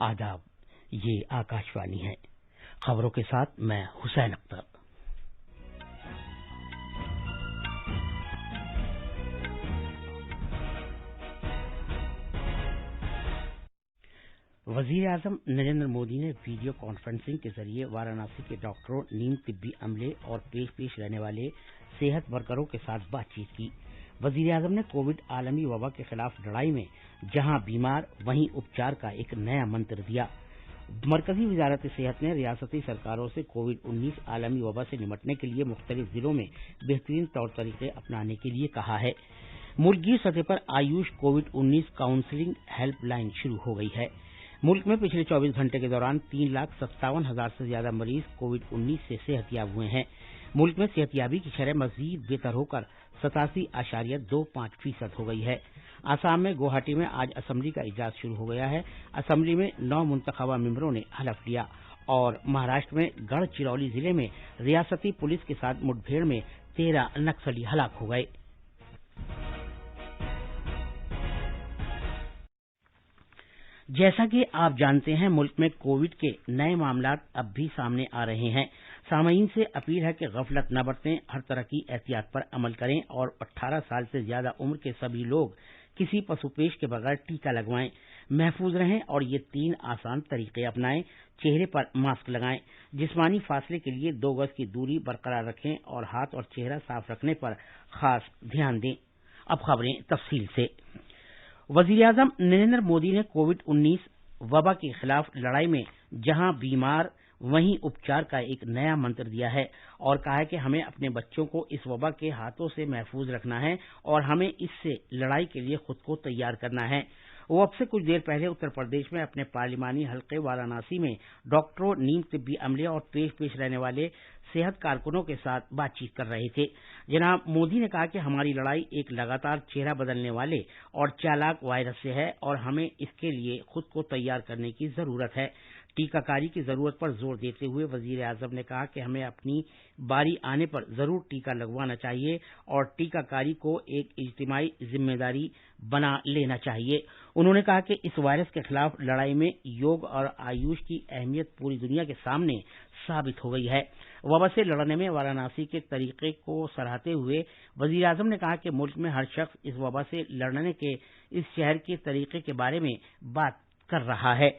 आदाब, ये आकाशवाणी है। खबरों के साथ मैं हुसैन अख्तर। वजीर आजम नरेंद्र मोदी ने वीडियो कॉन्फ्रेंसिंग के जरिए वाराणसी के डॉक्टरों, नीम तिब्बी अमले और पेश रहने वाले सेहत वर्करों के साथ बातचीत की। वजीर आजम ने कोविड आलमी वबा के खिलाफ लड़ाई में जहां बीमार वहीं उपचार का एक नया मंत्र दिया। मरकजी वजारत सेहत ने रियासती सरकारों से कोविड-19 आलमी वबा से निपटने के लिए मुख्तलिफ जिलों में बेहतरीन तौर तरीके अपनाने के लिए कहा है। मुल्की सतह पर आयुष कोविड-19 काउंसलिंग हेल्पलाइन शुरू हो गई है। मुल्क में पिछले 24 घंटे के दौरान 3,57,000 से ज्यादा मरीज कोविड-19 से सेहतयाब हुए हैं। मुल्क में सेहतयाबी की शरह मजीद बेहतर होकर 87.25% हो गई है। आसाम में गुवाहाटी में आज असेंबली का इजलास शुरू हो गया है। असेंबली में 9 मुंतखबा मेंबरों ने हलफ लिया और महाराष्ट्र में गढ़चिरौली जिले में रियासती पुलिस के साथ मुठभेड़ में 13 नक्सली हलाक हो गए। जैसा कि आप जानते हैं, मुल्क में कोविड के नए मामलात अब भी सामने आ रहे हैं। सामाईन से अपील है कि गफलत न बरतें, हर तरह की एहतियात पर अमल करें और 18 साल से ज्यादा उम्र के सभी लोग किसी पशुपेश के बगैर टीका लगवाएं। महफूज रहें और ये 3 आसान तरीके अपनाएं। चेहरे पर मास्क लगाएं, जिस्मानी फासले के लिए 2 गज की दूरी बरकरार रखें और हाथ और चेहरा साफ रखने पर खास ध्यान दें। अब खबरें तफसील से। वजीर आजम नरेंद्र मोदी ने कोविड-19 वबा के खिलाफ लड़ाई में जहां बीमार वहीं उपचार का एक नया मंत्र दिया है और कहा है कि हमें अपने बच्चों को इस वबा के हाथों से महफूज रखना है और हमें इससे लड़ाई के लिए खुद को तैयार करना है। वो अब से कुछ देर पहले उत्तर प्रदेश में अपने पार्लिमानी हल्के वाराणसी में डॉक्टरों, नीम तिब्बी अमले और पेश रहने वाले सेहत कारकुनों के साथ बातचीत कर रहे थे। जनाब मोदी ने कहा कि हमारी लड़ाई एक लगातार चेहरा बदलने वाले और चालाक वायरस से है और हमें इसके लिए खुद को तैयार करने की जरूरत है। टीकाकारी की जरूरत पर जोर देते हुए वजीर आजम ने कहा कि हमें अपनी बारी आने पर जरूर टीका लगवाना चाहिए और टीकाकारी को एक इज्तिमाई जिम्मेदारी बना लेना चाहिए। उन्होंने कहा कि इस वायरस के खिलाफ लड़ाई में योग और आयुष की अहमियत पूरी दुनिया के सामने साबित हो गई है। वबा से लड़ने में वाराणसी के तरीके को सराहते हुए वजीर आजम ने कहा कि मुल्क में हर शख्स इस वबा से लड़ने के इस शहर के तरीके के बारे में बात कर रहा है।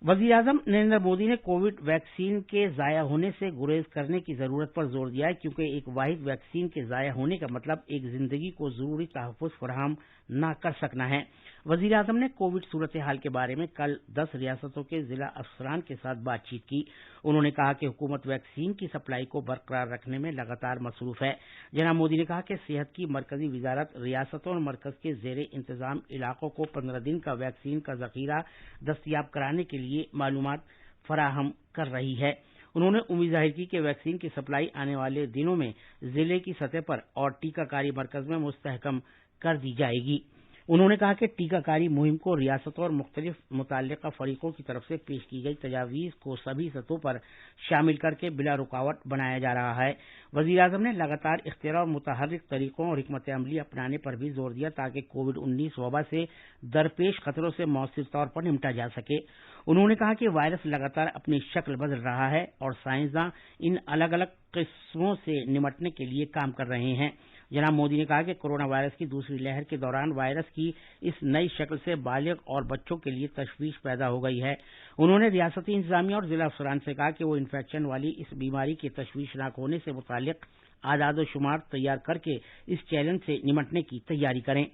वजीर आजम नरेंद्र मोदी ने कोविड वैक्सीन के जाया होने से गुरेज करने की जरूरत पर जोर दिया है, क्योंकि एक वाहिद वैक्सीन के जाया होने का मतलब एक जिंदगी को जरूरी तहफ़्फ़ुज़ फराहम न कर सकना है। वजीर आजम ने कोविड सूरत हाल के बारे में कल 10 रियासतों के जिला अफसरान के साथ बातचीत की। उन्होंने कहा कि हुकूमत वैक्सीन की सप्लाई को बरकरार रखने में लगातार मसरूफ है। जनाब मोदी ने कहा कि सेहत की मरकजी वजारत रियासतों और मरकज के जेर इंतजाम इलाकों को 15 दिन का वैक्सीन का जखीरा दस्तयाब कराने के लिए मालूमात फराहम कर रही है। उन्होंने उम्मीद जाहिर की कि वैक्सीन की सप्लाई आने वाले दिनों में जिले की सतह पर और टीकाकारी मरकज में मुस्तहकम कर दी जाएगी। उन्होंने कहा कि टीकाकारी मुहिम को रियासतों और मुख्तलिफ मुतल्लिका फरीकों की तरफ से पेश की गई तजावीज़ को सभी सतहों पर शामिल करके बिला रुकावट बनाया जा रहा है। वज़ीर आज़म ने लगातार इख्तियार और मुतहर्रिक तरीकों और हिकमत अमली अपनाने पर भी जोर दिया ताकि कोविड-19 वबा से दरपेश खतरों से मौसर तौर पर निपटा जा सके। उन्होंने कहा कि वायरस लगातार अपनी शक्ल बदल रहा है और साइंसदान इन अलग अलग किस्मों से निपटने के लिए काम कर रहे हैं। जनाब मोदी ने कहा कि कोरोना वायरस की दूसरी लहर के दौरान वायरस की इस नई शक्ल से बालिग और बच्चों के लिए तशवीश पैदा हो गई है। उन्होंने रियासती इंतजामिया और जिला अफसरान से कहा कि वो इन्फेक्शन वाली इस बीमारी के तशवीशनाक होने से मुतालिक आदाद शुमार तैयार करके इस चैलेंज से निपटने की तैयारी करें।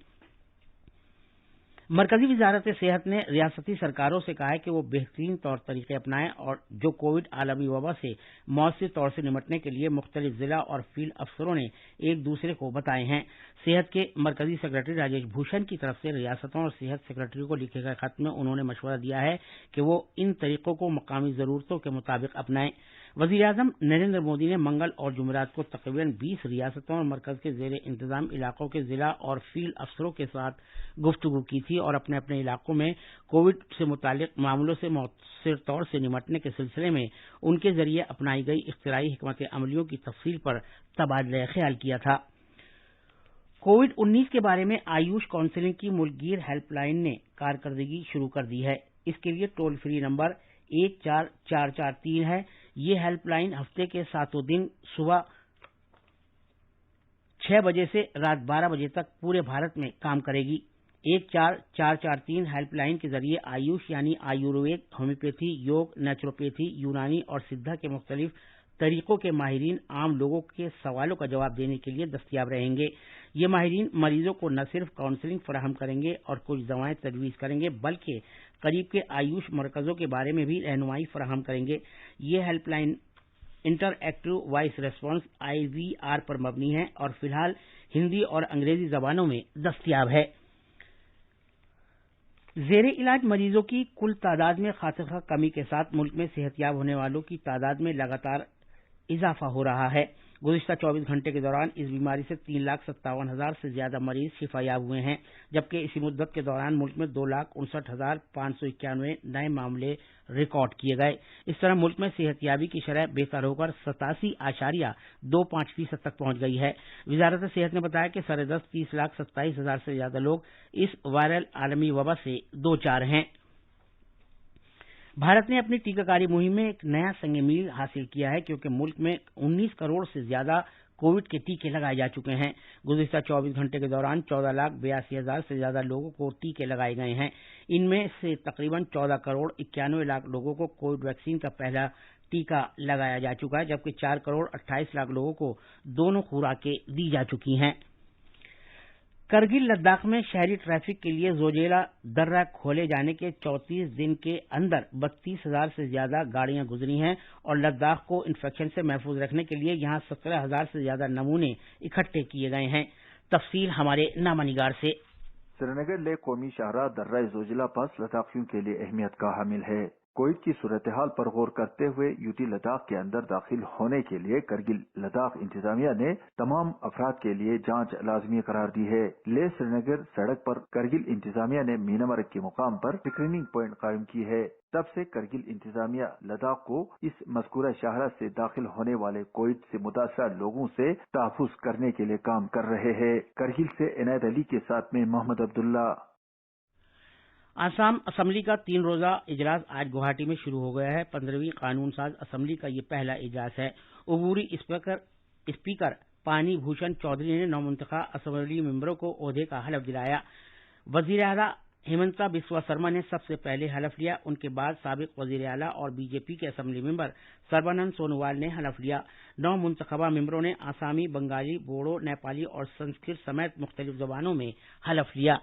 मरकजी वजारत सेहत ने रियासती सरकारों से कहा है कि वो बेहतरीन तौर तरीके अपनाएं और जो कोविड आलमी वबा से मौसर तौर से निपटने के लिए मुख्तलिफ जिला और फील्ड अफसरों ने एक दूसरे को बताए हैं। सेहत के मरकजी सेक्रेटरी राजेश भूषण की तरफ से रियासतों और सेहत सेक्रेटरी को लिखे गए खत में उन्होंने मशवरा दिया है कि वो इन तरीकों को मकामी जरूरतों के मुताबिक अपनाएं। वज़ीर आज़म नरेंद्र मोदी ने मंगल और जुमेरात को तकरीबन 20 रियासतों और मरकज के जेर इंतजाम इलाकों के जिला और फील्ड अफसरों के साथ गुफ्तगू की थी और अपने अपने इलाकों में कोविड से मुतालिक मामलों से मौसर तौर से निपटने के सिलसिले में उनके जरिए अपनाई गई इख्तियारी हिकमत अमलियों की तफसील पर तबादला ख्याल किया था। कोविड-19 के बारे में आयुष काउंसलिंग की मुल्कगीर हेल्पलाइन ने कारकर्दगी शुरू कर दी है। اس کے لیے ٹول فری نمبر 14443 ہے۔ یہ ہیلپ لائن ہفتے کے 7 دن صبح 6 بجے سے رات 12 بجے تک پورے بھارت میں کام کرے گی۔ 14443 ہیلپ لائن کے ذریعے آیوش یعنی آیوروید، ہومیوپیتھی، یوگ، نیچروپیتھی، یونانی اور سدھا کے مختلف طریقوں کے ماہرین عام لوگوں کے سوالوں کا جواب دینے کے لیے دستیاب رہیں گے۔ یہ ماہرین مریضوں کو نہ صرف کاؤنسلنگ فراہم کریں گے اور کچھ دوائیں تجویز کریں گے، بلکہ قریب کے آیوش مرکزوں کے بارے میں بھی رہنمائی فراہم کریں گے۔ یہ help line interactive voice response IVR پر مبنی ہے اور فی الحال ہندی اور انگریزی زبانوں میں دستیاب ہے۔ زیر علاج مریضوں کی کل تعداد میں خاطر کمی کے ساتھ ملک میں صحت یاب ہونے والوں کی تعداد میں لگاتار اضافہ ہو رہا ہے۔ گزشتہ 24 گھنٹے کے دوران اس بیماری سے 3,57,000 سے زیادہ مریض شفا یاب ہوئے ہیں، جبکہ اسی مدت کے دوران ملک میں 2,59,591 نئے معاملے ریکارڈ کیے گئے۔ اس طرح ملک میں صحت یابی کی شرح بہتر ہو کر 87.25% تک پہنچ گئی ہے۔ وزارت صحت نے بتایا کہ سر دست 30,27,000 سے زیادہ لوگ اس وائرل عالمی وبا سے دوچار ہیں۔ بھارت نے اپنی ٹیکہ کاری مہم میں ایک نیا سنگ میل حاصل کیا ہے، کیونکہ ملک میں 19 کروڑ سے زیادہ کووڈ کے ٹیکے لگائے جا چکے ہیں۔ گزشتہ 24 گھنٹے کے دوران 14,82,000 سے زیادہ لوگوں کو ٹیکے لگائے گئے ہیں۔ ان میں سے تقریباً 14 کروڑ 91 لاکھ لوگوں کو کووڈ ویکسین کا پہلا ٹیکہ لگایا جا چکا ہے، جبکہ 4 کروڑ 28 لاکھ لوگوں کو دونوں خوراکیں دی جا چکی ہیں۔ کرگل لداخ میں شہری ٹریفک کے لیے زوجیلا درہ کھولے جانے کے 34 دن کے اندر 32,000 سے زیادہ گاڑیاں گزری ہیں اور لداخ کو انفیکشن سے محفوظ رکھنے کے لیے یہاں 17,000 سے زیادہ نمونے اکٹھے کیے گئے ہیں۔ تفصیل ہمارے نامہ نگار سے۔ سرینگر لے قومی شاہراہ درہ زوجیلا پاس لداخیوں کے لیے اہمیت کا حامل ہے۔ کووڈ کی صورتحال پر غور کرتے ہوئے یوٹی لداخ کے اندر داخل ہونے کے لیے کرگل لداخ انتظامیہ نے تمام افراد کے لیے جانچ لازمی قرار دی ہے۔ لے سرینگر سڑک پر کرگل انتظامیہ نے مینامرگ کے مقام پر اسکریننگ پوائنٹ قائم کی ہے۔ تب سے کرگل انتظامیہ لداخ کو اس مذکورہ شاہراہ سے داخل ہونے والے کووڈ سے متاثرہ لوگوں سے تحفظ کرنے کے لیے کام کر رہے ہیں۔ کرگل سے عنایت علی کے ساتھ میں محمد عبداللہ۔ آسام اسمبلی کا 3 روزہ اجلاس آج گوہاٹی میں شروع ہو گیا ہے۔ 15ویں قانون ساز اسمبلی کا یہ پہلا اجلاس ہے۔ عبوری اسپیکر پانی بھوشن چودھری نے نومنتخب اسمبلی ممبروں کو عہدے کا حلف دلایا۔ وزیر اعلیٰ ہیمنتا بسوا سرما نے سب سے پہلے حلف لیا، ان کے بعد سابق وزیر اعلیٰ اور BJP کے اسمبلی ممبر سربانند سونووال نے حلف لیا۔ نو منتخبہ ممبروں نے آسامی، بنگالی، بوڈو، نیپالی اور سنسکرت سمیت مختلف زبانوں میں حلف لیا۔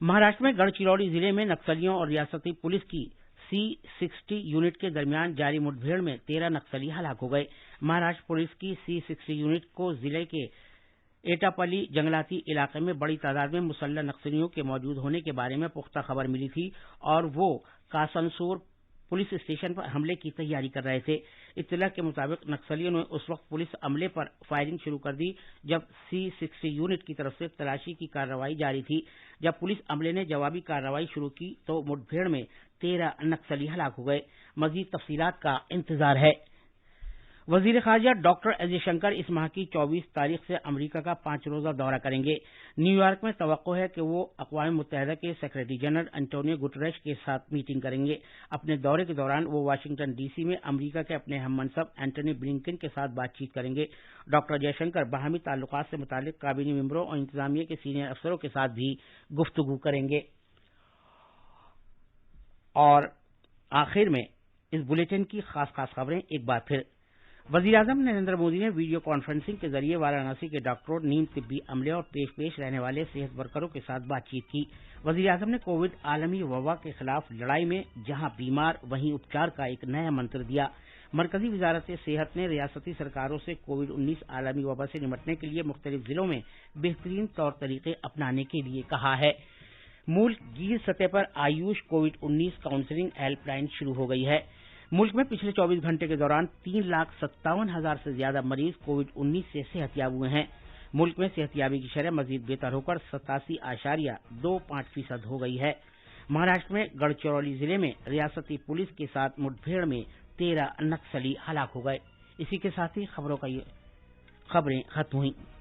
مہاراشٹر میں گڑھ چرولی ضلع میں نکسلیوں اور ریاستی پولیس کی C60 یونٹ کے درمیان جاری مڈ بھیڑ میں 13 نکسلی ہلاک ہو گئے۔ مہاراشٹر پولیس کی C60 یونٹ کو ضلع کے ایٹاپلی جنگلاتی علاقے میں بڑی تعداد میں مسلح نکسلیوں کے موجود ہونے کے بارے میں پختہ خبر ملی تھی اور وہ کاسنسور پولیس اسٹیشن پر حملے کی تیاری کر رہے تھے۔ اطلاع کے مطابق نکسلیوں نے اس وقت پولیس عملے پر فائرنگ شروع کر دی جب C60 یونٹ کی طرف سے تلاشی کی کارروائی جاری تھی۔ جب پولیس عملے نے جوابی کارروائی شروع کی تو مڈ بھیڑ میں 13 نکسلی ہلاک ہو گئے۔ مزید تفصیلات کا انتظار ہے۔ وزیر خارجہ ڈاکٹر ایس جے شنکر اس ماہ کی 24 تاریخ سے امریکہ کا 5 روزہ دورہ کریں گے۔ نیو یارک میں توقع ہے کہ وہ اقوام متحدہ کے سیکریٹری جنرل انٹونیو گٹریش کے ساتھ میٹنگ کریں گے۔ اپنے دورے کے دوران وہ واشنگٹن DC میں امریکہ کے اپنے ہم منصب اینٹونی بلنکن کے ساتھ بات چیت کریں گے۔ ڈاکٹر جے شنکر باہمی تعلقات سے متعلق کابینی ممبروں اور انتظامیہ کے سینئر افسروں کے ساتھ بھی گفتگو کریں گے۔ اور آخر میں اس بلیٹن کی خاص خبریں ایک بار پھر۔ وزیر اعظم نریندر مودی نے ویڈیو کانفرنسنگ کے ذریعے وارانسی کے ڈاکٹروں، نیم طبی عملے اور پیش رہنے والے صحت ورکروں کے ساتھ بات چیت کی۔ وزیر اعظم نے کووڈ عالمی وبا کے خلاف لڑائی میں جہاں بیمار وہیں اپچار کا ایک نیا منتر دیا۔ مرکزی وزارت صحت نے ریاستی سرکاروں سے کووڈ-19 عالمی وبا سے نمٹنے کے لیے مختلف ضلعوں میں بہترین طور طریقے اپنانے کے لیے کہا ہے۔ ملک گیر سطح پر آیوش کووڈ-19 کاؤنسلنگ ہیلپ لائن شروع ہو گئی ہے۔ ملک میں پچھلے 24 گھنٹے کے دوران 3,57,000 سے زیادہ مریض کووڈ-19 سے صحت یاب ہوئے ہیں۔ ملک میں صحت یابی کی شرح مزید بہتر ہو کر 87.25% ہو گئی ہے۔ مہاراشٹر میں گڑھ چرولی ضلع میں ریاستی پولیس کے ساتھ مڈ بھیڑ میں 13 نکسلی ہلاک ہو گئے۔ اسی کے ساتھ ہی خبریں ختم ہوئیں۔